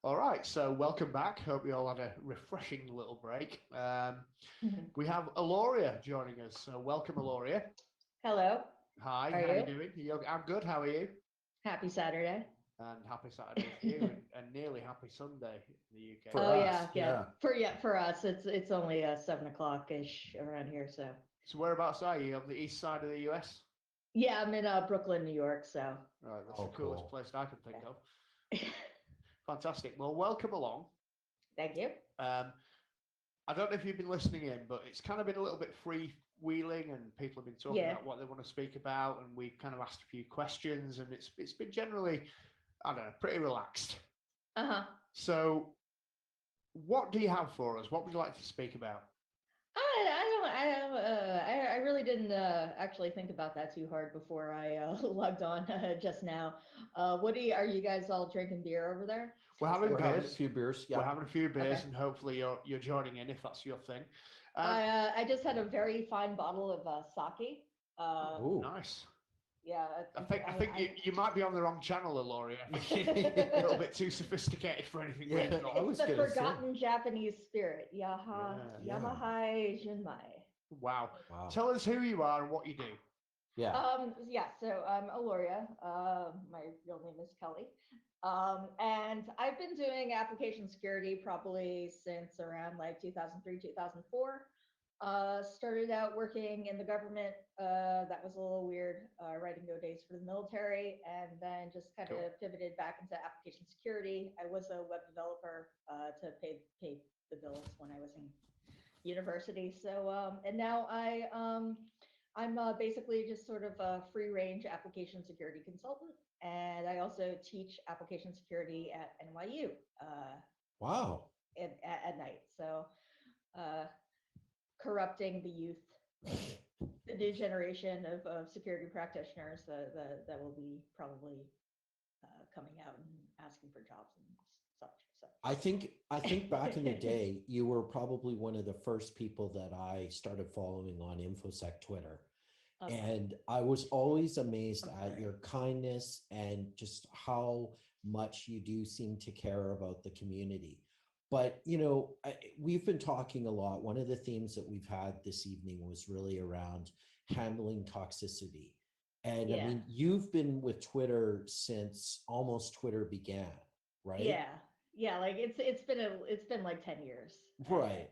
All right, so welcome back. Hope you all had a refreshing little break. Mhm. We have Aloria joining us. So welcome, Aloria. Hello, Hi, how are how you you? doing? I'm good. How are you? Happy Saturday. And happy Saturday to you, and nearly happy Sunday in the UK. For Oh us, yeah, yeah. yeah. For us, it's only 7 o'clock ish around here. So So whereabouts are you? On the east side of the US? yeah, I'm in Brooklyn, New York. So Right, that's Oh, the coolest cool. place I can think of. yeah. Fantastic. Well, welcome along. Thank you. Um, I don't know if you've been listening in, but it's kind of been a little bit freewheeling, and people have been talking Yeah. about what they want to speak about, and we've kind of asked a few questions, and it's been generally, I don't know, pretty relaxed. Uh-huh. So, what do you have for us? What would you like to speak about? I really didn't actually think about that too hard before I logged on just now. Are you guys all drinking beer over there? We're having We're having a beers. few beers. We're Yeah. having a few beers, Okay. and hopefully you're joining in if that's your thing. Um, I just had a very fine bottle of sake. Ooh. nice. Yeah, I think you might be on the wrong channel, Laurie. I think you're a little bit too sophisticated for anything Yeah, we've It's got. I it's was the gonna say. forgotten Japanese spirit. Yeah. Yamahai Junmai. Wow. Wow. Tell us who you are and what you do. Yeah. Yeah, so I'm Aloria. My real name is Kelly. And I've been doing application security probably since around like 2003, 2004. Started out working in the government. That was a little weird, writing no days for the military, and then just kind of Cool. pivoted back into application security. I was a web developer to pay the bills when I was in university. So and now I'm basically just sort of a free range application security consultant, and I also teach application security at NYU Wow. at night. So uh, corrupting the youth, the new generation of security practitioners that will be probably coming out and asking for jobs and such. So I think back in the day, you were probably one of the first people that I started following on InfoSec Twitter. okay. And I was always amazed I'm at sorry. your kindness and just how much you do seem to care about the community. But, we've been talking a lot. One of the themes that we've had this evening was really around handling toxicity. And I Yeah. mean, you've been with Twitter since almost Twitter began, right? Yeah, yeah, like it's been like 10 years. Right.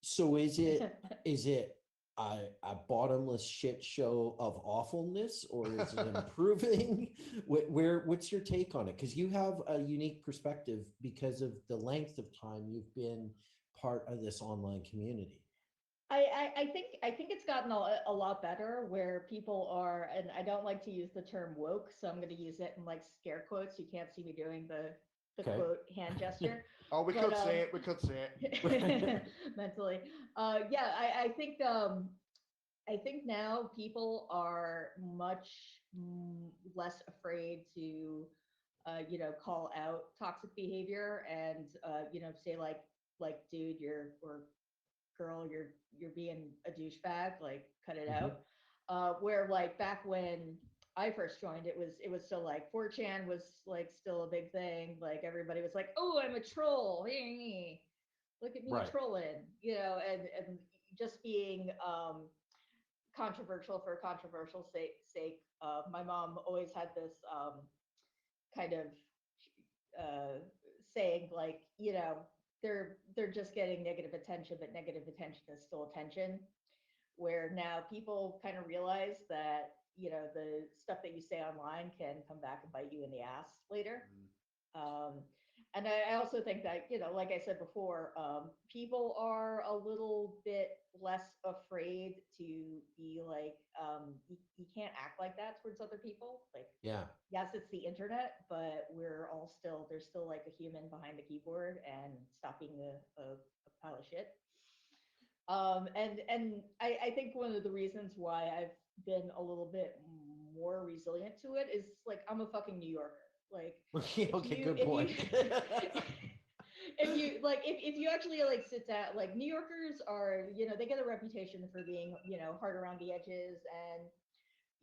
So is it a bottomless shit show of awfulness, or is it Yeah. improving? What's your take on it? Because you have a unique perspective because of the length of time you've been part of this online community. I think it's gotten a lot better where people are, and I don't like to use the term woke, so I'm going to use it in like scare quotes. You can't see me doing the Okay. quote hand gesture, Oh, we but could see it. We could see it. mentally, yeah, I think now people are much less afraid to call out toxic behavior and say like dude, or girl, you're being a douchebag, like cut it Mhm. out. Where like back when I first joined, it was still like 4chan was like still a big thing. Like everybody was like, oh, I'm a troll. Look at me Right. trolling, and just being controversial for controversial sake. My mom always had this kind of uh, saying like, they're just getting negative attention, but negative attention is still attention. Where now people kind of realize that the stuff that you say online can come back and bite you in the ass later. Um, and I also think that, like I said before, people are a little bit less afraid to be like, you can't act like that towards other people. Like, Yeah. yes, it's the internet, but there's still like a human behind the keyboard and stop being a pile of shit. And I think one of the reasons why I've been a little bit more resilient to it is like I'm a fucking New Yorker. Like Okay. if Okay. you Good if you point. if you actually like sit down, like New Yorkers are, they get a reputation for being, hard around the edges, and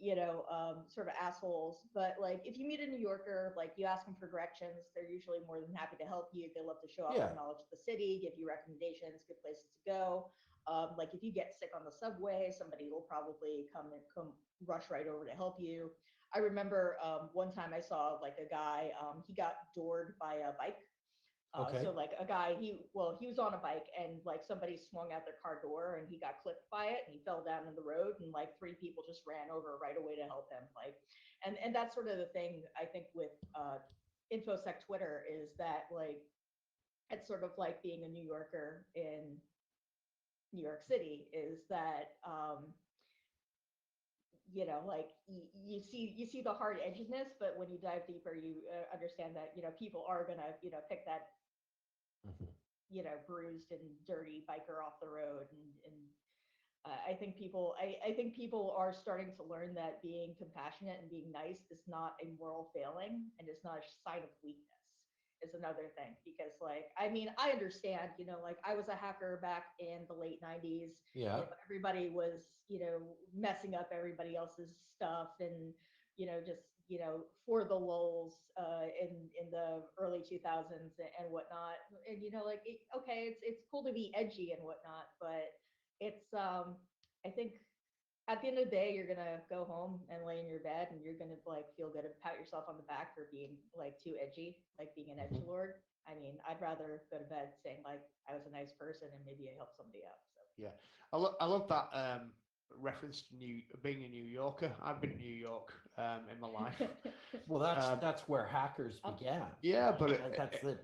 sort of assholes. But like, if you meet a New Yorker, like you ask them for directions, they're usually more than happy to help you. They love to show off Yeah. their knowledge of the city, give you recommendations, good places to go. Like if you get sick on the subway, somebody will probably come rush right over to help you. I remember one time I saw like a guy, he got doored by a bike. Okay. So like a guy, he was on a bike and like somebody swung out their car door and he got clipped by it and he fell down in the road and like three people just ran over right away to help him. Like, and that's sort of the thing I think with InfoSec Twitter is that like it's sort of like being a New Yorker in New York City is that like you see the hard edginess, but when you dive deeper, you understand that people are gonna pick that Mhm. bruised and dirty biker off the road, and I think people are starting to learn that being compassionate and being nice is not a moral failing and it's not a sign of weakness. Is another thing, because like I mean I understand like I was a hacker back in the late 90s. Yeah. Everybody was messing up everybody else's stuff and just for the lulz in the early 2000s and whatnot, and like okay, it's cool to be edgy and whatnot, but it's I think at the end of the day, you're gonna go home and lay in your bed, and you're gonna like feel good and pat yourself on the back for being like too edgy, like being an Mhm. edgelord. I mean, I'd rather go to bed saying like I was a nice person and maybe I helped somebody out. So Yeah, I love that reference to being a New Yorker. I've been to New York in my life. Well, that's where hackers began. Yeah, but That's the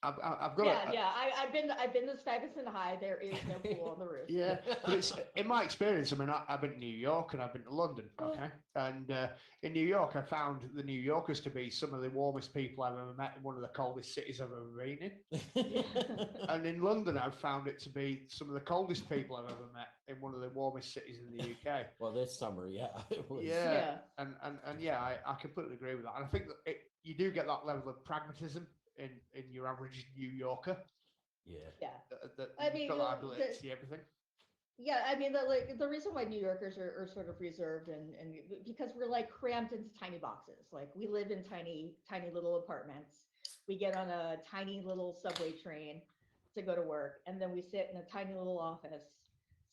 I've got yeah. I've been to Stuyvesant High. There is no pool on the roof. yeah, but it's in my experience. I mean, I've been to New York and I've been to London. Okay, and in New York, I found the New Yorkers to be some of the warmest people I've ever met in one of the coldest cities I've ever been in. And in London, I've found it to be some of the coldest people I've ever met in one of the warmest cities in the UK. Well, this summer, yeah, it was. Yeah, and yeah, I completely agree with that. And I think that you do get that level of pragmatism in your average New Yorker. Yeah. Yeah. I mean, got that ability to see everything. Yeah, I mean, the reason why New Yorkers are sort of reserved and because we're like cramped into tiny boxes. Like we live in tiny little apartments. We get on a tiny little subway train to go to work, and then we sit in a tiny little office.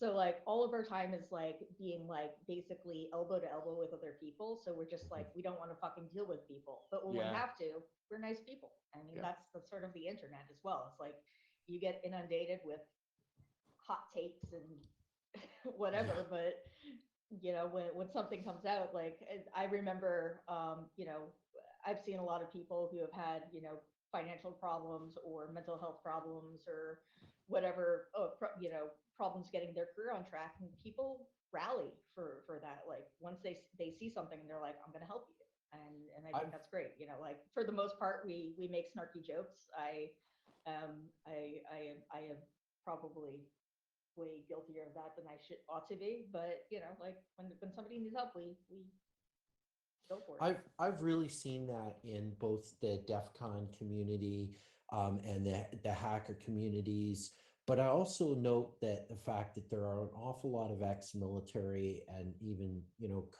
So like all of our time is like being like basically elbow to elbow with other people. So we're just like we don't want to fucking deal with people, but when we have to, we're nice people. I mean, that's the sort of the internet as well. It's like you get inundated with hot takes and whatever, but when something comes out, like I remember I've seen a lot of people who have had financial problems or mental health problems or whatever, problems getting their career on track, and people rally for that. Like once they see something and they're like, I'm gonna help you, and I think that's great. Like for the most part, we make snarky jokes. I am probably way guiltier of that than I ought to be, but like when somebody needs help, we go for it. I've really seen that in both the DEF CON community and the hacker communities, but I also note that the fact that there are an awful lot of ex-military and even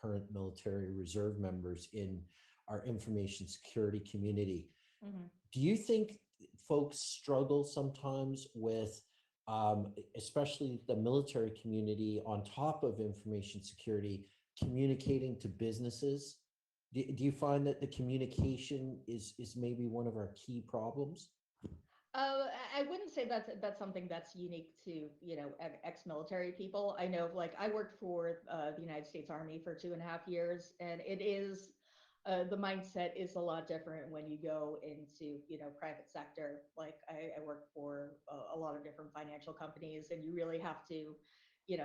current military reserve members in our information security community. Mm-hmm. Do you think folks struggle sometimes with especially the military community on top of information security communicating to businesses? Do you find that the communication is maybe one of our key problems? I wouldn't say that's something that's unique to ex-military people. I know, like I worked for the United States Army for 2.5 years, and it is the mindset is a lot different when you go into private sector. Like I work for a lot of different financial companies, and you really have to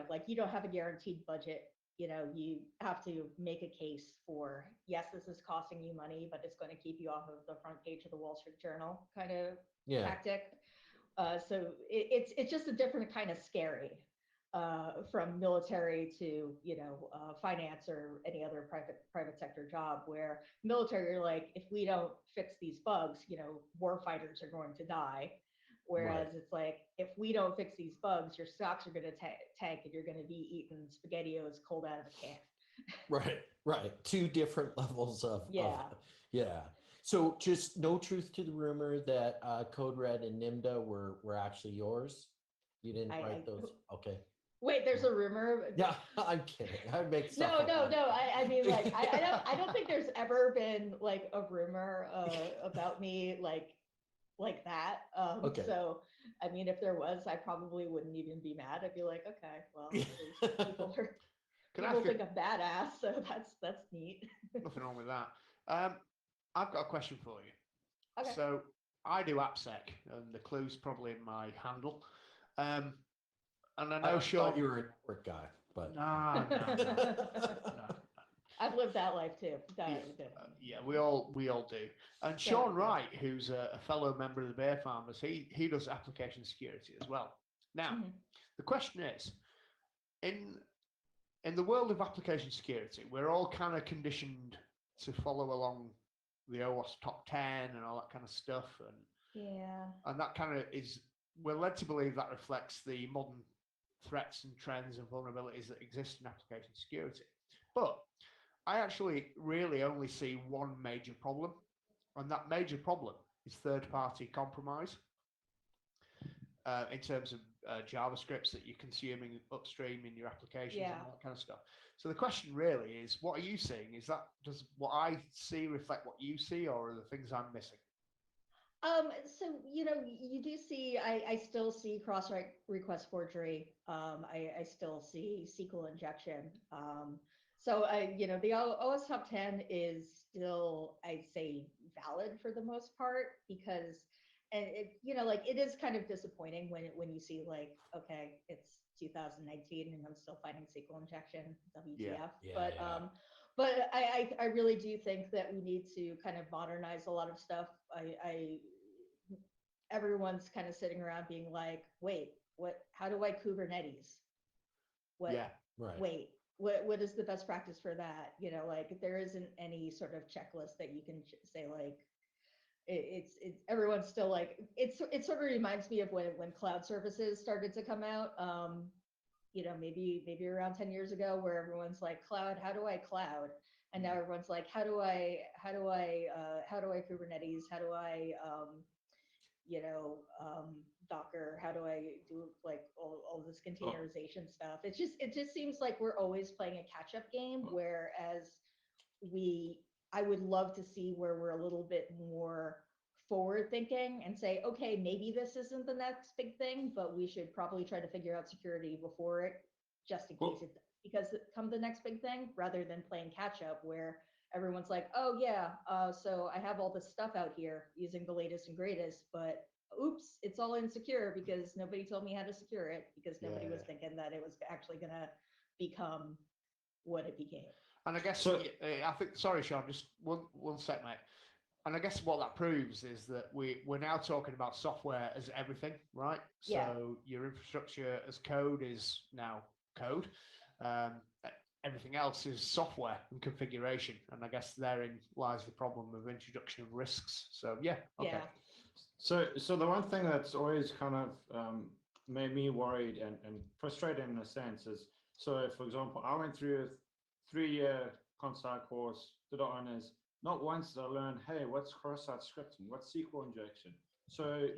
like you don't have a guaranteed budget. You have to make a case for, yes, this is costing you money, but it's going to keep you off of the front page of the Wall Street Journal kind of tactic. So it's just a different kind of scary from military to finance or any other private sector job, where military, you're like, if we don't fix these bugs, war fighters are going to die. Whereas it's like, if we don't fix these bugs, your stocks are going to tank and you're going to be eating SpaghettiOs cold out of a can. Right. Two different levels of Yeah. yeah. So just no truth to the rumor that Code Red and Nimda were actually yours. You didn't I write those. Okay. wait, there's a rumor. Yeah, I'm kidding. I make stuff No, up. no, no. I mean, like, I don't think there's ever been like a rumor about me like that. Okay. So, I mean, if there was, I probably wouldn't even be mad. I'd be like, okay, well, at least Can I people ask you, think I'm badass, so that's neat. nothing wrong with that. I've got a question for you. Okay. So I do AppSec, and the clue's probably in my handle. And I know I Sean. thought you were a network guy, but No, no. I've lived that life too. Yeah, we all do. And Sean Wright, who's a fellow member of the Bear Farmers, he does application security as well. Now, the question is, in the world of application security, we're all kind of conditioned to follow along the OWASP top 10 and all that kind of stuff, and that kind of is, we're led to believe that reflects the modern threats and trends and vulnerabilities that exist in application security. But I actually really only see one major problem, and that major problem is third-party compromise in terms of JavaScripts that you're consuming upstream in your applications and all that kind of stuff. So the question really is, what are you seeing? Does what I see reflect what you see, or are there things I'm missing? So you do see. I still see cross request forgery. I still see SQL injection. So the OS top 10 is still, I'd say, valid for the most part, because and it is kind of disappointing when you see, like, okay, it's 2019 and I'm still finding SQL injection, WTF. But I really do think that we need to kind of modernize a lot of stuff. Everyone's kind of sitting around being like, wait, how do I Kubernetes? Wait, what is the best practice for that? Like, there isn't any sort of checklist that you can say, like, it's everyone's still like, it sort of reminds me of when cloud services started to come out, maybe around 10 years ago, where everyone's like, cloud, how do I cloud? And now everyone's like, how do I Kubernetes? How do I Docker? How do I do, like, all this containerization stuff? It just seems like we're always playing a catch-up game, whereas I would love to see where we're a little bit more forward thinking and say, okay, maybe this isn't the next big thing, but we should probably try to figure out security before it, just in case because it come the next big thing, rather than playing catch up where everyone's like, oh yeah, so I have all this stuff out here using the latest and greatest, but oops, it's all insecure because nobody told me how to secure it, because nobody was thinking that it was actually going to become what it became. And I guess, I think, sorry, Sean, just one sec, mate. And I guess what that proves is that we're now talking about software as everything, right? So your infrastructure as code is now code. Everything else is software and configuration. And I guess therein lies the problem of introduction of risks. So okay. Yeah. So the one thing that's always kind of made me worried and frustrated in a sense is, so for example, I went through a 3-year Consci course, did honors. Not once did I learn, hey, what's cross-site scripting? What's SQL injection? So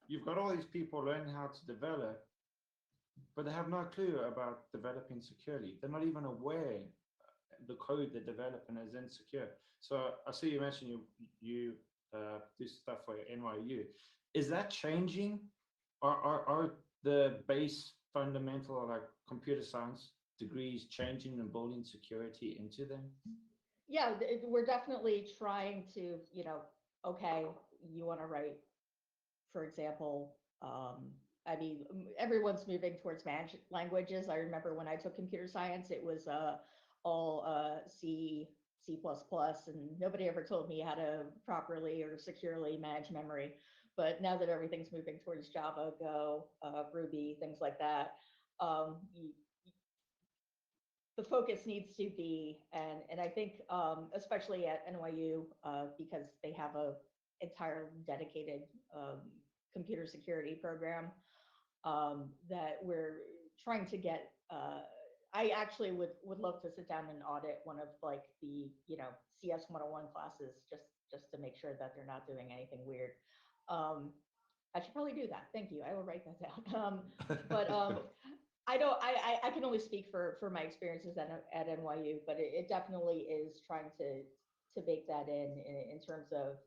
you've got all these people learning how to develop, but they have no clue about developing securely. They're not even aware the code they're developing is insecure. So I see you mentioned you do stuff for your NYU. Is that changing? Are the base fundamental, like, computer science degrees changing and building security into them? Yeah, we're definitely trying to, okay, you want to write, for example, I mean, everyone's moving towards managed languages. I remember when I took computer science, it was all C, C++, and nobody ever told me how to properly or securely manage memory. But now that everything's moving towards Java, Go, Ruby, things like that, the focus needs to be, and I think especially at NYU, because they have a entire dedicated computer security program, that we're trying to get, I actually would love to sit down and audit one of like the, CS 101 classes just to make sure that they're not doing anything weird. I should probably do that. Thank you. I will write that down. But I don't. I can only speak for my experiences at NYU, but it definitely is trying to bake that in terms of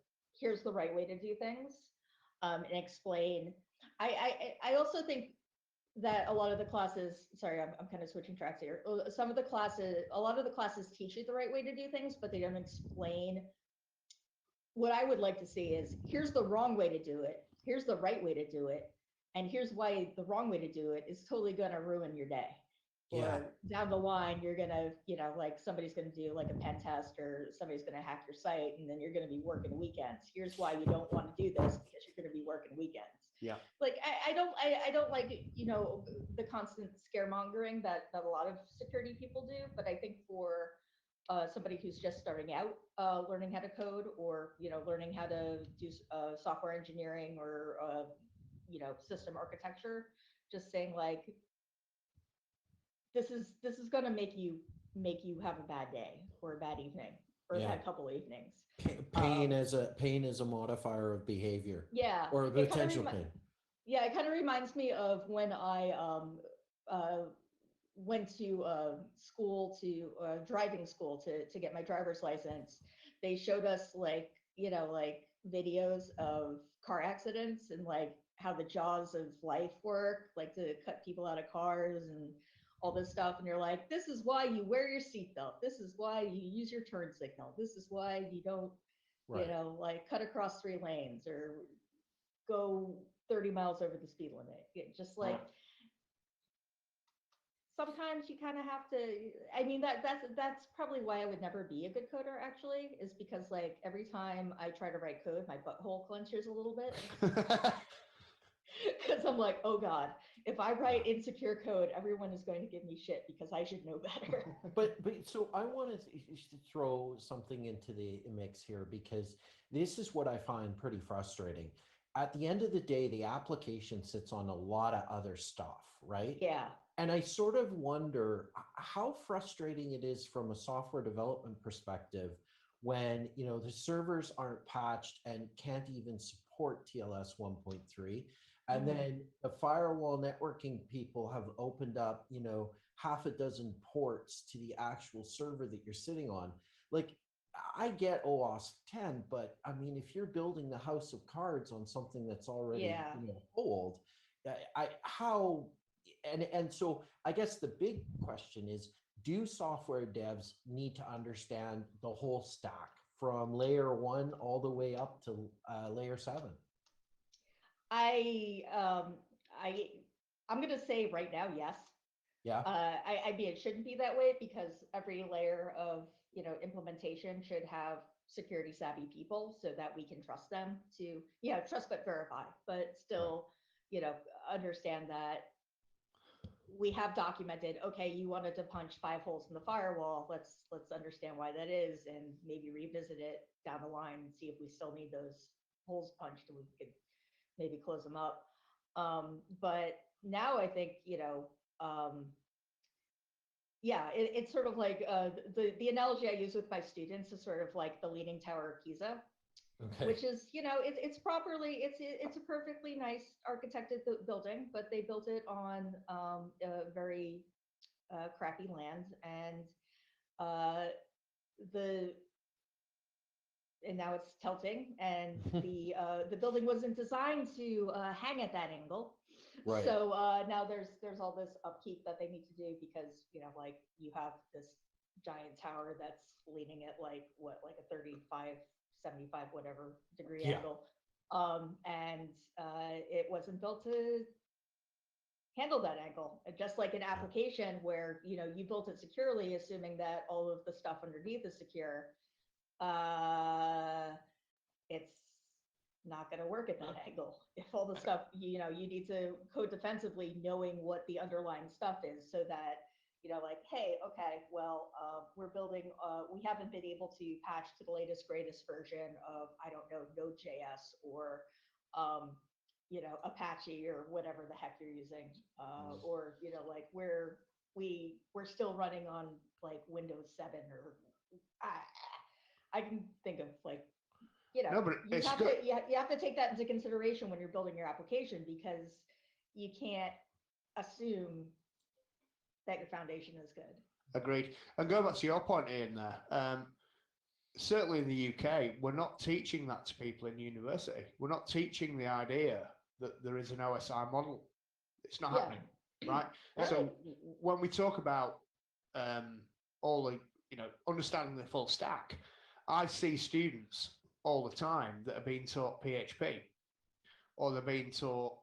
here's the right way to do things, and explain. I also think that a lot of the classes, sorry, I'm kind of switching tracks here. A lot of the classes teach you the right way to do things, but they don't explain. What I would like to see is here's the wrong way to do it, here's the right way to do it, and here's why the wrong way to do it is totally going to ruin your day. Yeah. Or down the line, you're going to, like somebody's going to do like a pen test or somebody's going to hack your site and then you're going to be working weekends. Here's why you don't want to do this because you're going to be working weekends. Yeah. Like I don't like, the constant scaremongering that a lot of security people do, but I think for somebody who's just starting out, learning how to code, or learning how to do software engineering or system architecture, just saying like this is going to make you have a bad day or a bad evening or a bad couple of evenings. Pain is a modifier of behavior. Yeah. Or potential pain. Yeah, it kind of reminds me of when I went to driving school to get my driver's license. They showed us like videos of car accidents and like how the jaws of life work, like to cut people out of cars and all this stuff. And you're like, this is why you wear your seatbelt. This is why you use your turn signal. This is why you don't, like cut across 3 lanes or go 30 miles over the speed limit. Just like, sometimes you kind of have to, I mean, that's probably why I would never be a good coder actually, is because like every time I try to write code, my butthole clenches a little bit. Because I'm like, oh God, if I write insecure code, everyone is going to give me shit because I should know better. But so I wanted to throw something into the mix here, because this is what I find pretty frustrating. At the end of the day, the application sits on a lot of other stuff, right? Yeah. And I sort of wonder how frustrating it is from a software development perspective when, the servers aren't patched and can't even support TLS 1.3. And then the firewall networking people have opened up, half a dozen ports to the actual server that you're sitting on. Like, I get OWASP 10, but I mean, if you're building the house of cards on something that's already old, so I guess the big question is, do software devs need to understand the whole stack from layer 1 all the way up to layer 7? I'm going to say right now, yes. Yeah. I mean, it shouldn't be that way because every layer of, implementation should have security savvy people so that we can trust them to, trust but verify, but still, understand that we have documented, okay, you wanted to punch 5 holes in the firewall. Let's understand why that is and maybe revisit it down the line and see if we still need those holes punched and we could maybe close them up. But now I think, it's sort of like the analogy I use with my students is sort of like the Leaning Tower of Pisa, which is, it's a perfectly nice architected building, but they built it on a very crappy land, and now it's tilting, and the building wasn't designed to hang at that angle. Right. So now there's all this upkeep that they need to do because like you have this giant tower that's leaning at like a 35, 75, whatever degree angle, and it wasn't built to handle that angle. Just like an application where you built it securely, assuming that all of the stuff underneath is secure. It's not going to work at that angle. If all the stuff, you need to code defensively, knowing what the underlying stuff is, so that, like, hey, okay, well, we're building, we haven't been able to patch to the latest, greatest version of, I don't know, Node.js or, Apache or whatever the heck you're using. Or, like, we're we're still running on like Windows 7 or I can think of like, No, but you it's have good. to you have to take that into consideration when you're building your application, because you can't assume that your foundation is good. Agreed. And going back to your point, Ian, there, certainly in the UK, we're not teaching that to people in university. We're not teaching the idea that there is an OSI model. It's not happening, right? So when we talk about all the, understanding the full stack, I see students all the time that are being taught PHP or they're being taught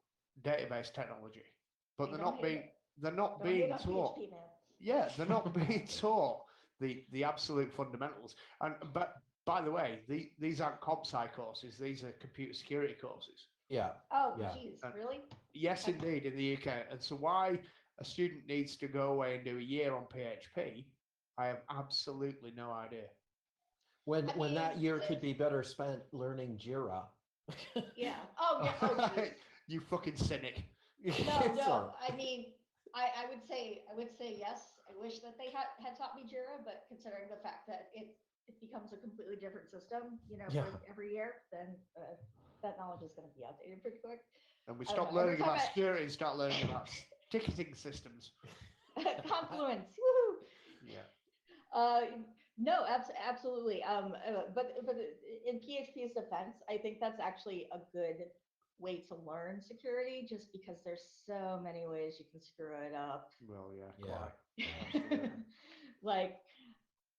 database technology, but they're not being taught. PHP, man. Yeah, they're not being taught the absolute fundamentals. And but by the way, these aren't comp sci courses; these are computer security courses. Yeah. Oh, Yeah. geez, really? Yes, indeed, in the UK. And so, why a student needs to go away and do a year on PHP, I have absolutely no idea. When I mean, that year could be better spent learning Jira. Yeah. Oh, yeah. Oh, geez. You fucking cynic. No. I mean, I would say yes. I wish that they had taught me Jira, but considering the fact that it becomes a completely different system, Yeah. for every year, then that knowledge is going to be outdated pretty quick. And we I don't stop know. Every learning time about I- security and start learning about ticketing systems. Confluence. Woohoo! Yeah. No, absolutely. But in PHP's defense, I think that's actually a good way to learn security, just because there's so many ways you can screw it up. Well, yeah. Yeah. Quite. Absolutely. Like,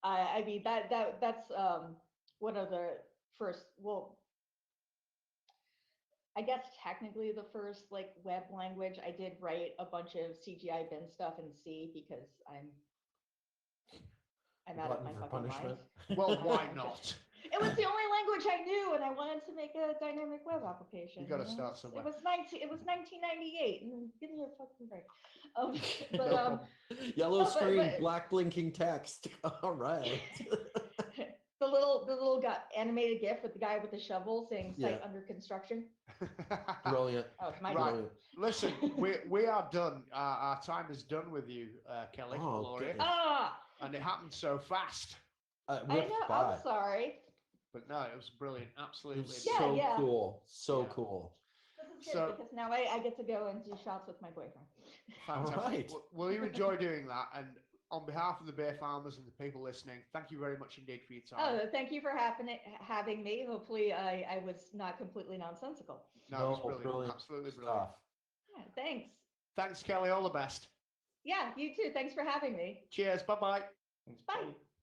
I mean that's one of the first. Well, I guess technically the first like web language. I did write a bunch of CGI bin stuff in C because I'm out of my Glutton for fucking mind. punishment. Well, why not? It was the only language I knew, and I wanted to make a dynamic web application. You got to start somewhere. It was 1998. Give me a fucking break. No But problem. Yellow No, but- screen, but- black blinking text. All right. the little got animated GIF with the guy with the shovel saying "site Yeah. under construction." Brilliant. Oh, it's my Right. turn. Listen, we are done. Our time is done with you, Kelly, Oh, Aloria, goodness. and it happened so fast. I Whipped know. by. I'm sorry. But no, it was brilliant. It Absolutely. was Yeah, so yeah. cool. So Yeah. cool. This is good So- because now I get to go and do shots with my boyfriend. Fantastic. right. Well, you enjoy doing that, and on behalf of the beer farmers and the people listening, thank you very much indeed for your time. Oh, thank you for having me. Hopefully, I was not completely nonsensical. No, it was No, brilliant. brilliant Absolutely brilliant. stuff. Yeah, thanks. Thanks, Kelly. All the best. Yeah, you too. Thanks for having me. Cheers. Bye bye. Thanks, Bye. Kelly.